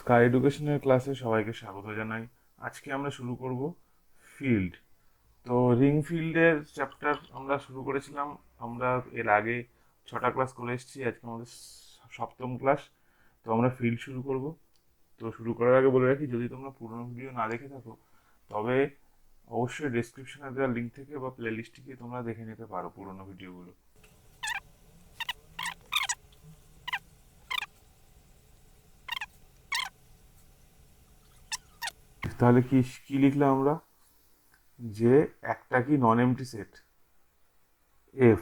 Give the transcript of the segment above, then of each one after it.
Sky এডুকেশনের ক্লাসে সবাইকে স্বাগত জানাই। আজকে আমরা শুরু করব ফিল্ড। তো রিং ফিল্ডের চ্যাপ্টার আমরা শুরু করেছিলাম। আমরা এর আগে 6টা ক্লাস করে এসেছি, আজকে আমাদের সপ্তম ক্লাস। তো আমরা ফিল্ড শুরু করব। তো শুরু করার আগে বলে রাখি, যদি তোমরা পুরোনো ভিডিও না দেখে থাকো তবে অবশ্যই ডেসক্রিপশনে দেওয়া লিঙ্ক থেকে বা প্লে লিস্ট থেকে তোমরা দেখে নিতে পারো পুরোনো ভিডিওগুলো। তাহলে কি কি লিখলাম আমরা? যে একটা কি নন এমটি সেট এফ,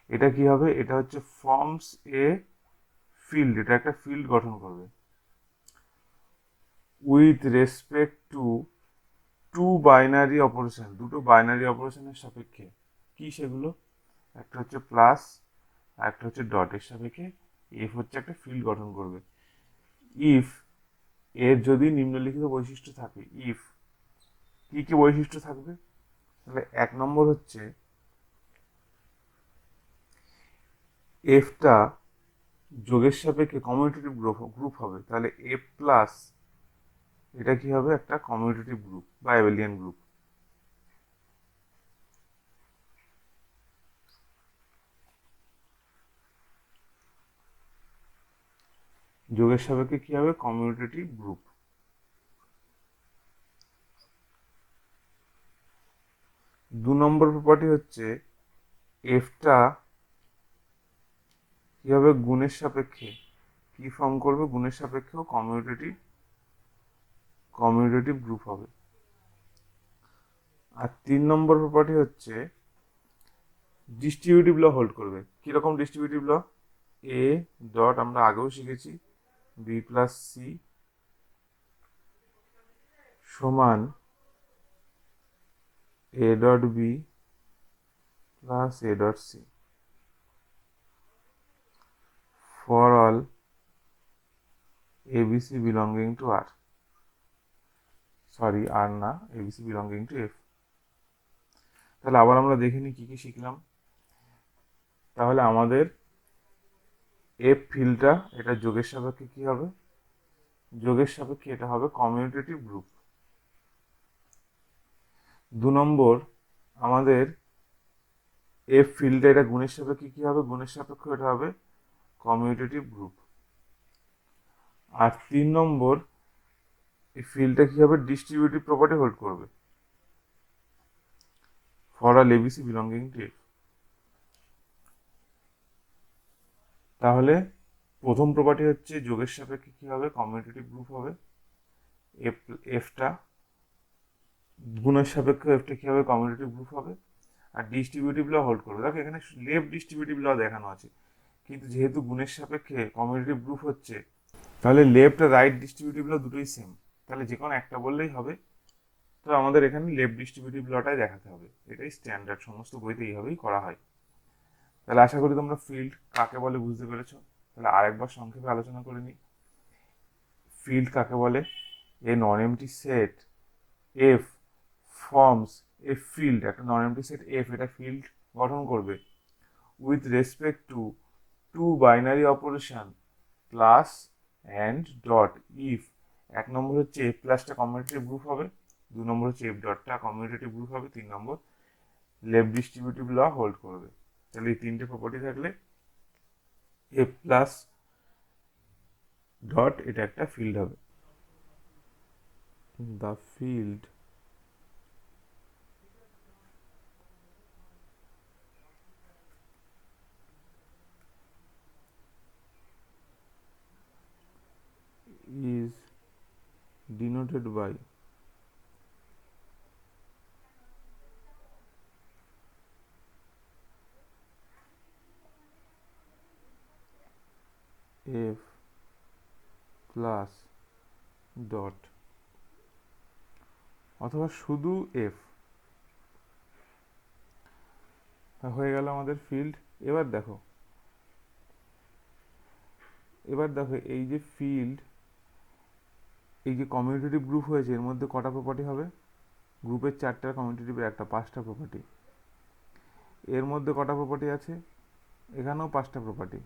এটা কি হবে? এটা হচ্ছে ফর্মস এ ফিল্ড, এটা একটা ফিল্ড গঠন করবে with respect to two binary operation, দুটো বাইনারি অপারেশনের সাপেক্ষে। কি সেগুলো? একটা হচ্ছে প্লাস আর একটা হচ্ছে ডটের সাপেক্ষে এফ হচ্ছে একটা ফিল্ড গঠন করবে। ইফ এর যদি নিম্নলিখিত বৈশিষ্ট্য থাকে, ইফ কি কি বৈশিষ্ট্য থাকবে? তাহলে 1 নম্বর হচ্ছে এফটা যোগের সাপেক্ষে কমিউটেটিভ গ্রুপ হবে। তাহলে এফ প্লাস এটা কি হবে? একটা কমিউটেটিভ গ্রুপ বা অ্যাবেলিয়ান গ্রুপ। যোগের সাপেক্ষে কি হবে? Commutative group. 2 নম্বর প্রপার্টি হচ্ছে এফটা কি হবে? গুণের সাপেক্ষে কি ফর্ম করবে? গুণের সাপেক্ষেও কমিউটেটিভ গ্রুপ হবে। আর 3 নম্বর প্রপার্টি হচ্ছে ডিস্ট্রিবিউটিভ ল হোল্ড করবে। কিরকম ডিস্ট্রিবিউটিভ ল? এ ডট আমরা আগেও শিখেছি, বি প্লাস সি সমান A dot B plus A dot C for all ABC belonging to R, sorry R না, এবিসি বিলঙ্গিং টু এফ। তাহলে আবার আমরা দেখে নিই কি কি শিখলাম। তাহলে আমাদের এফ ফিল্ডটা এটা যোগের সাপেক্ষে কি হবে? যোগের সাপেক্ষে এটা হবে কমিউটেটিভ গ্রুপ। 2 নম্বর আমাদের এফ ফিল্ডটা এটা গুণের সাপেক্ষে কি হবে? গুণের সাপেক্ষে এটা হবে কমিউটেটিভ গ্রুপ। আর 3 নম্বর এই ফিল্ডটা কি হবে? ডিস্ট্রিবিউটিভ প্রপার্টি হোল্ড করবে for all ABC belonging to F. তাহলে প্রথম প্রপার্টি হচ্ছে যোগের সাপেক্ষে কি হবে? কমিউটেটিভ গ্রুপ হবে। এফ এফটা গুণের সাপেক্ষে এফটা কি হবে? কমিউটেটিভ গ্রুপ হবে। আর ডিস্ট্রিবিউটিভ ল হোল্ড করবে। দেখো এখানে লেফট ডিস্ট্রিবিউটিভ ল দেখানো আছে, কিন্তু যেহেতু গুণের সাপেক্ষে কমিউটেটিভ গ্রুপ হচ্ছে তাহলে লেফট আর রাইট ডিস্ট্রিবিউটিভ ল দুটোই সেম, তাহলে যে কোনো একটা বললেই হবে। তো আমাদের এখানে লেফট ডিস্ট্রিবিউটিভ লটাই দেখাতে হবে, এটাই স্ট্যান্ডার্ড, সমস্ত বইতে এইভাবেই করা হয়। তাহলে আশা করি তোমরা ফিল্ড কাকে বলে বুঝতে পেরেছো। তাহলে আরেকবার সংক্ষেপে আলোচনা করে নিই। ফিল্ড কাকে বলে? A non empty set F forms a field, একটা নন এমটি সেট এফ এটা ফিল্ড গঠন করবে with respect to two binary operation plus and dot if. 1 number হচ্ছে এফ প্লাসটা কমিউটেটিভ গ্রুপ হবে, 2 নম্বর হচ্ছে এফ ডটটা কমিউটেটিভ গ্রুপ হবে, 3 নম্বর লেফট ডিস্ট্রিবিউটিভ ল hold করবে। তাহলে এই তিনটে প্রপার্টি থাকলে এফ প্লাস ডট এটা একটা ফিল্ড হবে। The field is denoted by f plus dot অথবা শুধু এফ। হয়ে গেল আমাদের ফিল্ড। এবার দেখো, এই যে ফিল্ড, এই যে কমিউটেটিভ গ্রুপ হয়েছে এর মধ্যে কটা প্রপার্টি হবে? গ্রুপের 4টা, কমিউটেটিভের একটা, 5টা প্রপার্টি। এর মধ্যে কটা প্রপার্টি আছে? এখানেও 5টা প্রপার্টি।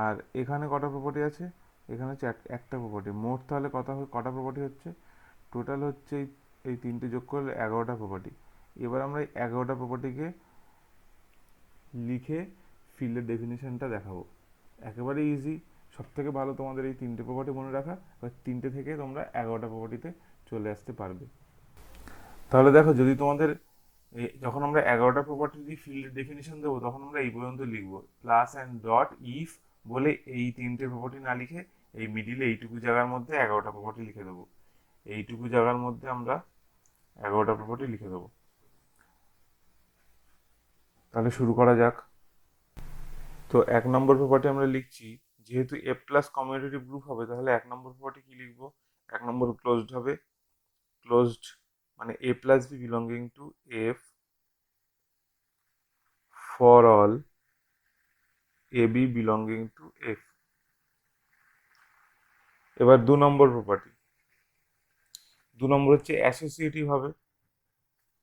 আর এখানে কটা প্রপার্টি আছে? এখানে হচ্ছে একটা প্রপার্টি। মোট তাহলে কটা প্রপার্টি হচ্ছে? টোটাল হচ্ছে এই তিনটে যোগ করলে 11টা প্রপার্টি। এবার আমরা এই 11টা প্রপার্টিকে লিখে ফিল্ডের ডেফিনেশনটা দেখাবো। একেবারে ইজি। সব থেকে ভালো তোমাদের এই তিনটে প্রপার্টি মনে রাখা, এবার তিনটে থেকে তোমরা 11টা প্রপার্টিতে চলে আসতে পারবে। তাহলে দেখো, যদি তোমাদের যখন আমরা 11টা প্রপার্টি দিয়ে ফিল্ডের ডেফিনেশন দেবো, তখন আমরা এই পর্যন্ত লিখবো প্লাস অ্যান্ড ডট ইফ বলে এই তিনটে প্রপার্টি না লিখে এই মিডিলে এইটুকু জায়গার মধ্যে 11টা প্রপার্টি লিখে দেবো। এইটুকু জায়গার মধ্যে আমরা 11টা প্রপার্টি লিখে দেবো। তাহলে শুরু করা যাক। তো 1 নম্বর প্রপার্টি আমরা লিখছি, যেহেতু এফ প্লাস কমিউটেটিভ গ্রুপ হবে, তাহলে 1 নম্বর প্রপার্টি কি লিখবো? 1 নম্বর ক্লোজড হবে। ক্লোজড মানে A plus B belonging to F for all A B belonging to F. এবার 2 নম্বর প্রপার্টি। 2 নম্বর হচ্ছে অ্যাসোসিয়েটিভ হবে।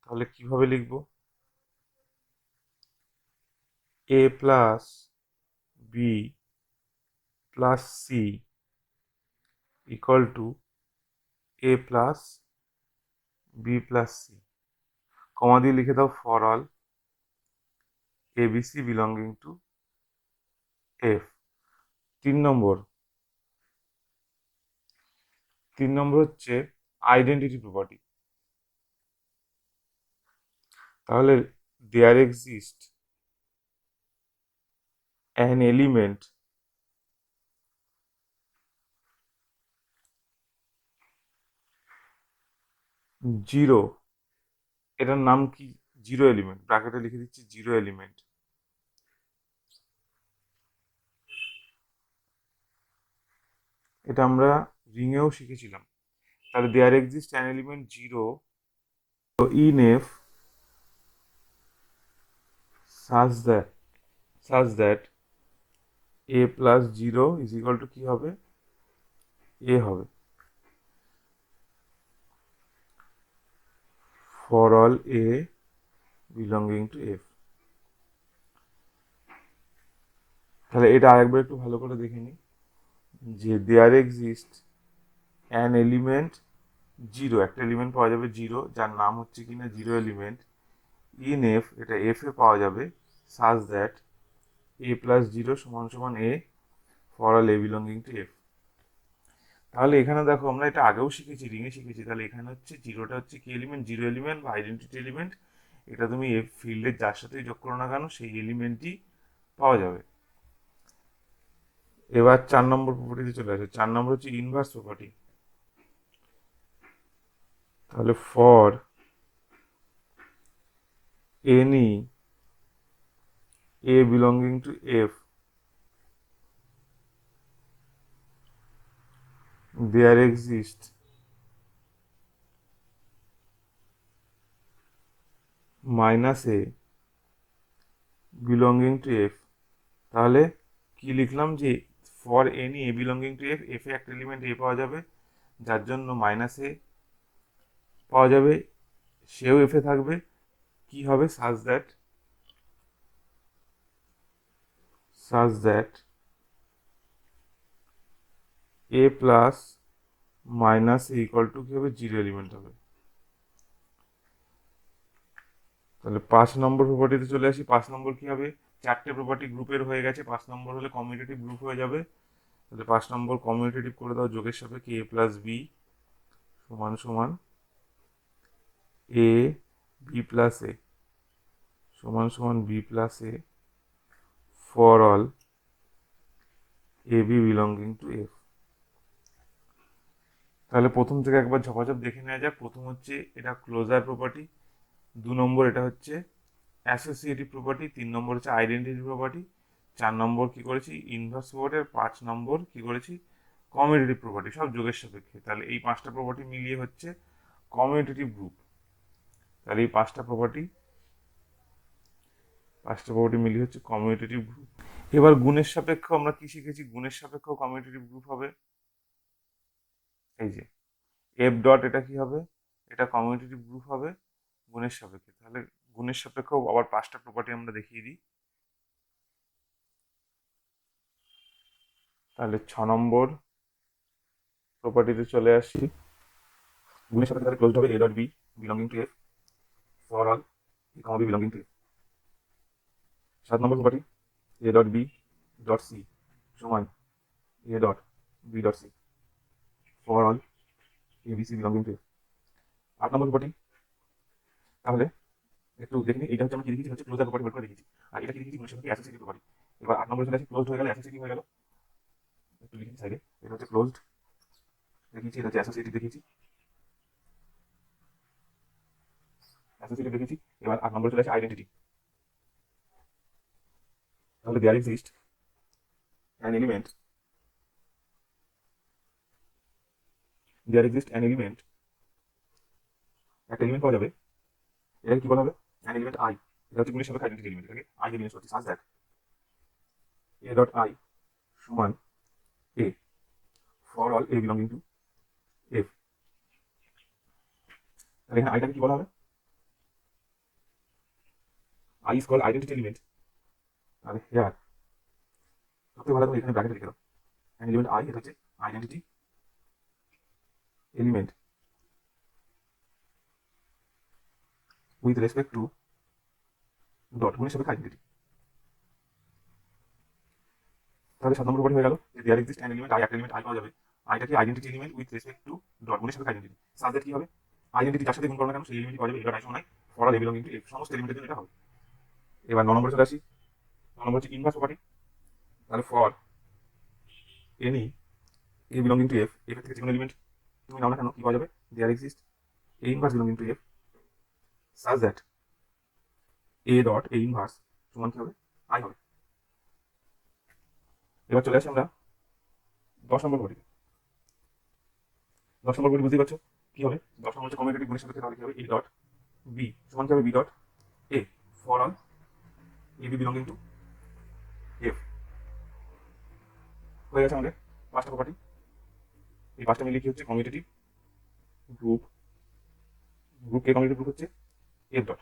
তাহলে কিভাবে লিখবো? A plus B plus C equal to A plus B plus C. Comma দিয়ে লিখে দাও for all A B C belonging to F. 3 number. 3 number হচ্ছে আইডেন্টিটি প্রপার্টি। তাহলে there exist an element zero. এটার নাম কি? Zero element. ব্র্যাকেটে লিখে দিচ্ছি জিরো এলিমেন্ট। এটা আমরা রিংয়েও শিখেছিলাম। তাহলে there exist an element zero in F such that a plus zero is equal to কি হবে? এ হবে। For all a belonging to F. তাহলে এটা আরেকবার একটু ভালো করে দেখে নিই, যে there exist an element zero, একটা এলিমেন্ট পাওয়া যাবে জিরো, যার নাম হচ্ছে কিনা জিরো এলিমেন্ট, ইন এফ, এটা এফ এ পাওয়া যাবে, such that a plus zero সমান সমান a for all a belonging to F. তাহলে এখানে দেখো, আমরা এটা আগেও শিখেছি, রিংয়ে শিখেছি। তাহলে এখানে হচ্ছে জিরোটা হচ্ছে কি এলিমেন্ট? জিরো এলিমেন্ট বা আইডেন্টিটি এলিমেন্ট। এটা তুমি এফ ফিল্ডের যার সাথেই যোগ করো না কেন, সেই এলিমেন্টই পাওয়া যাবে। এবার 4 নম্বর প্রপার্টিতে চলে আসে। 4 নম্বর হচ্ছে ইনভার্স প্রপার্টি। তাহলে for any a belonging to F there exist minus a belonging to F. তাহলে কি লিখলাম? যে for any a belonging to F, F এ একটা এলিমেন্ট এ পাওয়া যাবে, যার জন্য মাইনাস এ পাওয়া যাবে, সেও এফ এ থাকবে। কি হবে? সাজ that a plus minus A equal to কি হবে? জিরো এলিমেন্ট হবে। তাহলে 5 নম্বর প্রপার্টিতে চলে আসি। 5 নম্বর কি হবে? চারটে প্রপার্টি গ্রুপের হয়ে গেছে, 5 নম্বর হলে কমিউটেটিভ গ্রুপ হয়ে যাবে। তাহলে 5 নম্বর কমিউটেটিভ করে দাও, যোগের সাপেক্ষে এ প্লাস বি সমান সমান এ বি প্লাস এ সমান সমান b plus a for all A B belonging to F. তাহলে প্রথম থেকে একবার ঝপাঝপ দেখে নেওয়া যাক। প্রথম হচ্ছে এটা ক্লোজার প্রপার্টি, 2 নম্বর এটা হচ্ছে অ্যাসোসিয়েটিভ প্রপার্টি, 3 নম্বর হচ্ছে আইডেন্টিটি প্রপার্টি, 4 নম্বর কি করেছি? ইনভার্স প্রপার্টি, আর 5 নম্বর কি করেছি? কমিউটেটিভ প্রপার্টি, সব যোগের সাপেক্ষে। তাহলে এই 5টা প্রপার্টি মিলিয়ে হচ্ছে কমিউটেটিভ গ্রুপ। তাহলে এই 5টা প্রপার্টি মিলিয়ে হচ্ছে কমিউটেটিভ গ্রুপ। এবার গুণের সাপেক্ষ আমরা কি শিখেছি? গুণের সাপেক্ষ কমিউটেটিভ গ্রুপ হবে। এই যে এফ ডট, এটা কি হবে? এটা কমিউটেটিভ গ্রুপ হবে গুণের সাপেক্ষে। তাহলে গুণের সাপেক্ষ আবার 5টা প্রপার্টি আমরা দেখিয়ে দিই। তাহলে 6 নম্বর প্রপার্টিতে চলে আসছি। গুণের সাথে তাহলে ক্লোজড হবে a dot b belonging to f for all a comma b belonging to f। 7 number property a dot b dot c সমান a dot b dot c for all a b c belonging to f। 8 number property, তাহলে একটু দেখে নিই, এটা হচ্ছে আমরা কি দেখেছি, হচ্ছে ক্লোজার প্রপার্টি বের করে দেখেছি, আর এটা কি দেখেছি, গুণের সাথে অ্যাসোসিয়েটিভ প্রপার্টি। এবার 8 নম্বরে চলে আসি, ক্লোজড হয়ে গেল অ্যাসোসিয়েটিভ হয়ে গেল, একটু লিখে সাইডে, এটা হচ্ছে ক্লোজড দেখিয়েছি, এটা হচ্ছে অ্যাসোসিয়েটিভ দেখিয়েছি, অ্যাসোসিয়েটিভ দেখেছি। এবার 8 নম্বরে চলে আসে আইডেন্টিটি। তাহলে there exist an element, there exist an element, একটা এলিমেন্ট পাওয়া যাবে, এটাকে কি বলা হবে, অ্যান এলিমেন্ট আই। এটা হচ্ছে গুণের সাপেক্ষে আইডেন্টিটি এলিমেন্ট, এটাকে আই দিয়ে বিন্যাস করছি, সাজ দ্যাট এ ডট আই সমান a for all a belonging to F. তাহলে এখানে আইটাকে কি বলা হবে, I is called identity element. তাহলে হেয়ার সবথেকে ভালো করে এখানে ব্র্যাকেটে লিখে দাও, অ্যান এলিমেন্ট আই, এটা হচ্ছে identity element with respect to dot গুণের সাপেক্ষে আইডেন্টিটি। তাহলে 7 নম্বর প্রপার্টি হয়ে গেল যে there exist an element I, একটা এলিমেন্ট আই পাওয়া যাবে, আইটা কি identity element with respect to dot গুণের সাপেক্ষে আইডেন্টিটি। সাজ দ্যাট কি হবে, আইডেন্টিটি যার সাথে গুণ করো না কেন সেই এলিমেন্টই পাওয়া যাবে, এটা আই সমান for all a belonging to F, সমস্ত এলিমেন্টের জন্য এটা হবে। এবার 9 নম্বরে চলে আসি, 9 নম্বর হচ্ছে ইনভার্স প্রপার্টি। তাহলে for any a belonging to F, F থেকে যে কোনো এলিমেন্ট তুমি নাও না কেন কি পাওয়া যাবে, there exist a inverse belonging to F such that a dot a inverse সমান কি হবে, আই হবে। এবার চলে আসি আমরা 10 নম্বর প্রপার্টি। 10 নম্বর প্রপার্টি বুঝতেই পারছো কি হবে, 10 নম্বর হচ্ছে কমিউটেটিভ গুণের সাপেক্ষে, তাহলে কি হবে, এ ডট বি সমান কি হবে, b dot a for all A B belonging to F. হয়ে গেছে আমাদের 5টা প্রপার্টি। এই 5টা মিলিয়ে কি হচ্ছে, কমিউটেটিভ গ্রুপ, গ্রুপ কে কমিউটেটিভ গ্রুপ হচ্ছে এফ ডট।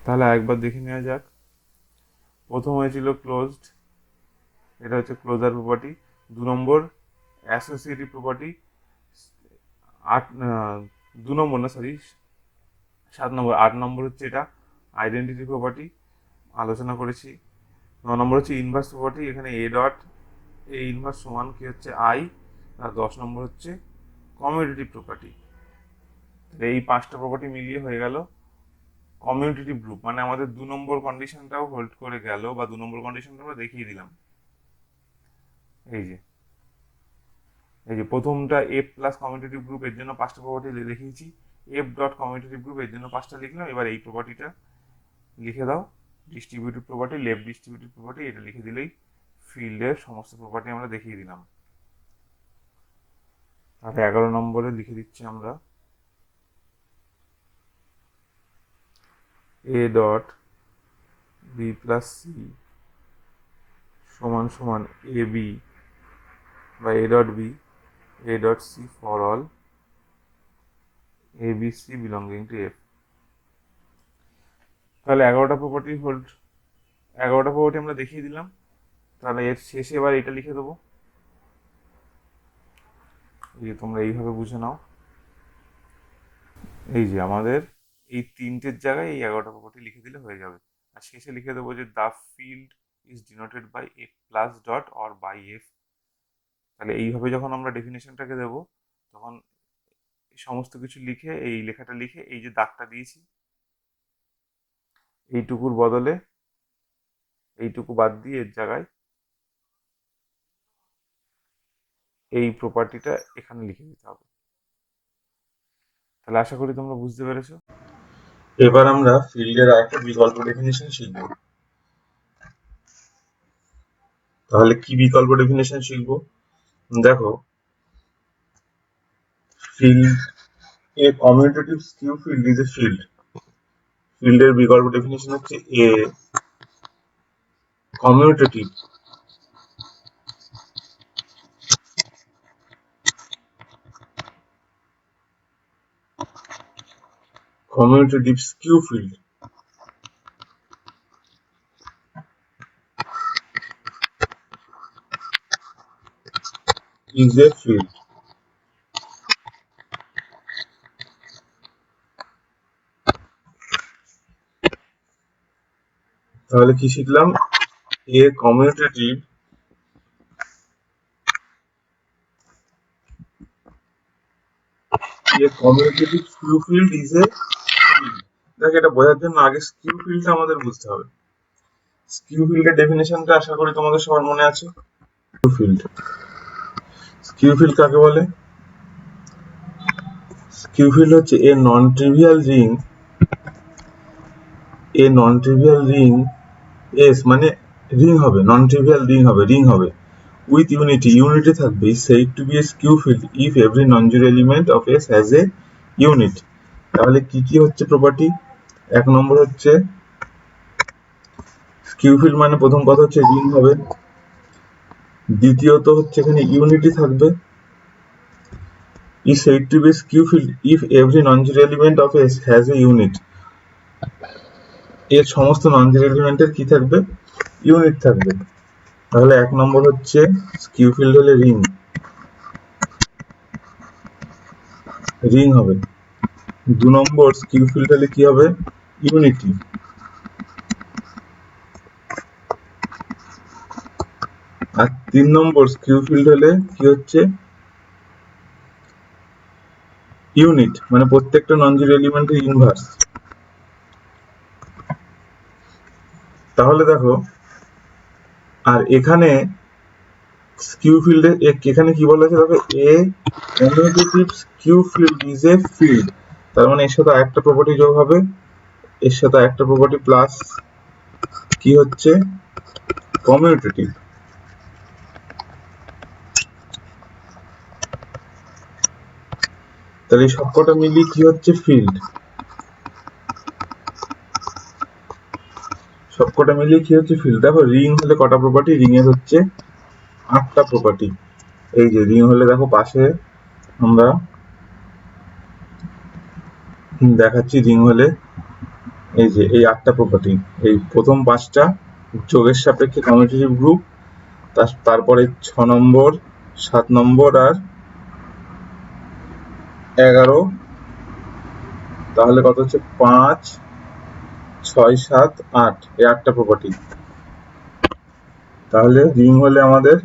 তাহলে একবার দেখে নেওয়া যাক। প্রথম হয়েছিল ক্লোজড, এটা হচ্ছে ক্লোজার প্রপার্টি। 2 নম্বর অ্যাসোসিয়েটিভ প্রপার্টি, 2 নম্বর না সরি 7 নম্বর, 8 নম্বর হচ্ছে এটা আইডেন্টিটি প্রপার্টি আলোচনা করেছি। 9 নম্বর হচ্ছে ইনভার্স প্রপার্টি, এখানে এ ডট এ ইনভার্স সমান কি হচ্ছে আই। আর 10 নম্বর হচ্ছে কমিউটেটিভ প্রপার্টি। এই 5টা প্রপার্টি মিলিয়ে হয়ে গেল কমিউটেটিভ গ্রুপ, মানে আমাদের 2 নম্বর কন্ডিশনটাও হোল্ড করে গেল, বা 2 নম্বর কন্ডিশনটা আমরা দেখিয়ে দিলাম। এই যে প্রথমটা এফ প্লাস কমিউটেটিভ গ্রুপ, এর জন্য 5টা প্রপার্টি দেখিয়েছি, এফ ডট কমিউটেটিভ গ্রুপ এর জন্য 5টা লিখলাম। এবার এই প্রপার্টিটা লিখে দাও, distributive property, left distributive property, এটা লিখে দিলেই ফিল্ডের সমস্ত প্রপার্টি আমরা দেখিয়ে দিলাম। তাহলে 11 নম্বরে লিখে দিচ্ছি আমরা a dot B plus C সমান সমান এ বি বা a dot b a dot C for all A B C belonging to F. তাহলে 11টা প্রপার্টি হোল্ড, 11টা প্রপার্টি আমরা দেখিয়ে দিলাম। তাহলে এর শেষে এবার এটা লিখে দেবো, এই যে তোমরা এইভাবে বুঝে নাও। এই যে আমাদের এই 3টের জায়গায় এই 11টা প্রপার্টি লিখে দিলে হয়ে যাবে। আর শেষে লিখে দেবো যে the field is denoted by F plus dot or by F. তাহলে এইভাবে যখন আমরা ডেফিনেশনটাকে দেবো, তখন সমস্ত কিছু লিখে এই লেখাটা লিখে এই যে দাগটা দিয়েছি এইটুকুর বদলে এইটুকু বাদ দিয়ে এর জায়গায় এই প্রপার্টিটা এখানে লিখে দিতে হবে। তাহলে আশা করি তোমরা বুঝতে পেরেছো। এবার আমরা ফিল্ডের আরেকটা বিকল্প ডেফিনেশন শিখব। তাহলে কি বিকল্প ডেফিনেশন শিখব, দেখো, field a commutative skew field is a field. ফিল্ডের বিকল্প ডেফিনেশন হচ্ছে a commutative commutative skew field is a field তাহলে কি শিখলাম? A commutative skew field is a field. দেখ, এটা বোঝার জন্য আগে স্কিউ ফিল্ডটা আমাদের বুঝতে হবে। স্কিউ ফিল্ডের ডেফিনেশনটা আশা করি তোমাদের সবার মনে আছে। স্কিউ ফিল্ড কাকে বলে? স্কিউ ফিল্ড হচ্ছে এ নন ট্রিভিয়াল রিং এস মানে রিং হবে, নন ট্রিভিয়াল রিং হবে উইথ ইউনিটি থাকবে is said to be a skew field if every non-zero element of S has a unit। তাহলে কি কি হচ্ছে প্রপার্টি? এক নম্বর হচ্ছে স্কিউ ফিল্ড মানে প্রথম কথা হচ্ছে রিং হবে, দ্বিতীয়ত হচ্ছে এখানে ইউনিটি থাকবে, is said to be a skew field if every non-zero element of S has a unit। এর সমস্ত নন-জিরো এলিমেন্টের কি থাকবে? ইউনিট থাকবে। তাহলে এক নম্বর হচ্ছে স্কিউ ফিল্ড হলে রিং হবে। দু নম্বর স্কিউ ফিল্ড হলে কি হবে? ইউনিটি। আর তিন নম্বর স্কিউ ফিল্ড হলে কি হচ্ছে? ইউনিট মানে প্রত্যেকটা নন জিরো এলিমেন্টের ইনভার্স। তাহলে দেখো, আর এখানে স্কিউ ফিল্ডে এখানে কি বলা আছে? দেখো, a commutative skew field is a field. তার মানে এর সাথে একটা প্রপার্টি যোগ হবে, এর সাথে একটা প্রপার্টি প্লাস কি হচ্ছে? কমিউটেটিভ। তাহলে এই সবকটা মিলিয়ে কি হচ্ছে? ফিল্ড। সবকটা মিলিয়ে কি হচ্ছে? ফিল্ড। দেখো, রিং হলে কটা প্রপার্টি? রিং এর হচ্ছে 8টা প্রপার্টি। এই যে রিং হলে দেখো পাশে আমরা দেখাচ্ছি, রিং হলে এই যে এই 8টা প্রপার্টি, এই প্রথম 5টা যোগের সাপেক্ষে কমিউটেটিভ গ্রুপ, তারপরে 6 নম্বর, 7 নম্বর আর 11। তাহলে কত হচ্ছে? 5, 6, 7, 8, এই 8টা প্রপার্টি। তাহলে রিং হলে আমাদের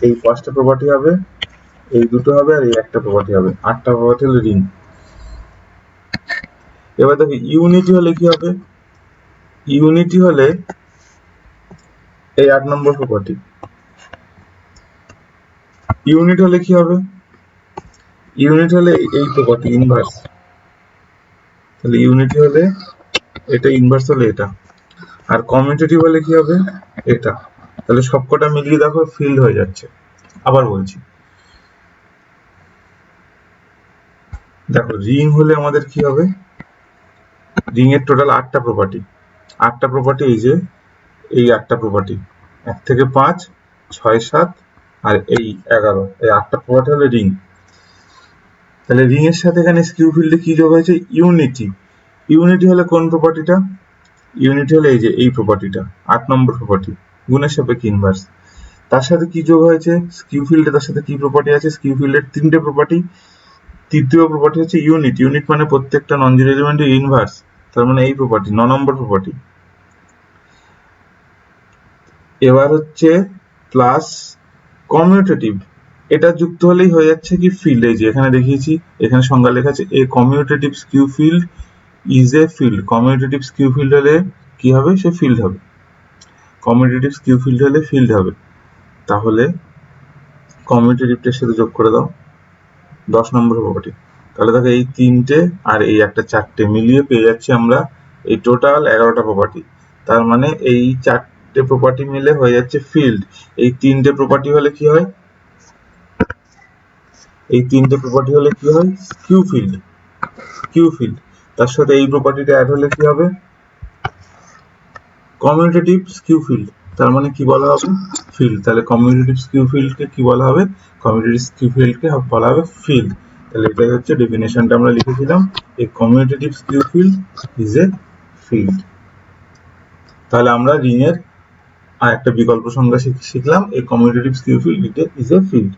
এই 5টা প্রপার্টি হবে, এই দুটো হবে আর এই একটা প্রপার্টি হবে, 8টা প্রপার্টি হলে রিং। এবার দেখো ইউনিটি হলে কি হবে? ইউনিটি হলে এই 8 নম্বর প্রপার্টি। ইউনিট হলে কি হবে? ইউনিট হলে এই প্রপার্টি ইনভার্স। তাহলে ইউনিটি হলে এটা, ইনভার্স হলে এটা। আর কমিউটেটিভ হলে কি হবে? এটা। তাহলে সবকটা মিলিয়ে দেখো ফিল্ড হয়ে যাচ্ছে। আবার বলছি, দেখো রিং হলে আমাদের কি হবে? রিং এর টোটাল 8টা প্রপার্টি। 8টা প্রপার্টি এই যে এই 8টা প্রপার্টি, 1 থেকে 5, 6, 7 আর এই 11, এই 8টা প্রপার্টি হলো রিং। তাহলে রিং এর সাথে এখানে স্কিউ ফিল্ডে কি যোগ হয়েছে? ইউনিটি। ইউনিটি হলে কোন প্রপার্টিটা? ইউনিটি হলে এই যে এই প্রপার্টিটা, 8 নম্বর প্রপার্টি, গুণের সাপেক্ষে ইনভার্স। তার সাথে কি যোগ হয়েছে? স্কিউ ফিল্ডে তার সাথে কি প্রপার্টি আছে? স্কিউ ফিল্ডের 3টে প্রপার্টি। তৃতীয় প্রপার্টি হচ্ছে ইউনিট। ইউনিট মানে প্রত্যেকটা নন জিরো এলিমেন্টের ইনভার্স, তার মানে এই প্রপার্টি 9 নম্বর প্রপার্টি। এবার হচ্ছে প্লাস কমিউটেটিভ, এটা যুক্ত হলেই হয়ে যাচ্ছে কি? ফিল্ড। এই যে এখানে দেখিয়েছি, এখানে সংজ্ঞা লেখা আছে, a commutative skew field is a field. Commutative skew field হলে কি হবে? সে ফিল্ড হবে। কমিউটেটিভ স্কিউ ফিল্ড হলে ফিল্ড হবে। তাহলে কমিউটেটিভটার সাথে যোগ করে দাও 10 নম্বর প্রপার্টি। তাহলে দেখো এই 3টে আর এই একটা 4টে মিলিয়ে পেয়ে যাচ্ছি আমরা এই টোটাল 11টা প্রপার্টি। তার মানে এই 4টে প্রপার্টি মিলে হয়ে যাচ্ছে ফিল্ড। এই 3টে প্রপার্টি হলে কি হয়? এই 3টে প্রপার্টি হলে কি হয়? Skew field. Skew field. তার সাথে এই প্রপার্টিটা অ্যাড হলে কি হবে? Commutative skew field. তার মানে কি বলা হবে? ফিল্ড। তাহলে কমিউটেটিভ স্কিউ ফিল্ডকে কি বলা হবে? কমিউটেটিভ স্কিউ ফিল্ডকে বলা হবে ফিল্ড। তাহলে এটাই হচ্ছে ডেফিনেশনটা আমরা লিখেছিলাম, a commutative skew field is a field. তাহলে আমরা রিং এর আর একটা বিকল্প সংজ্ঞা শিখলাম, a commutative skew field is a field.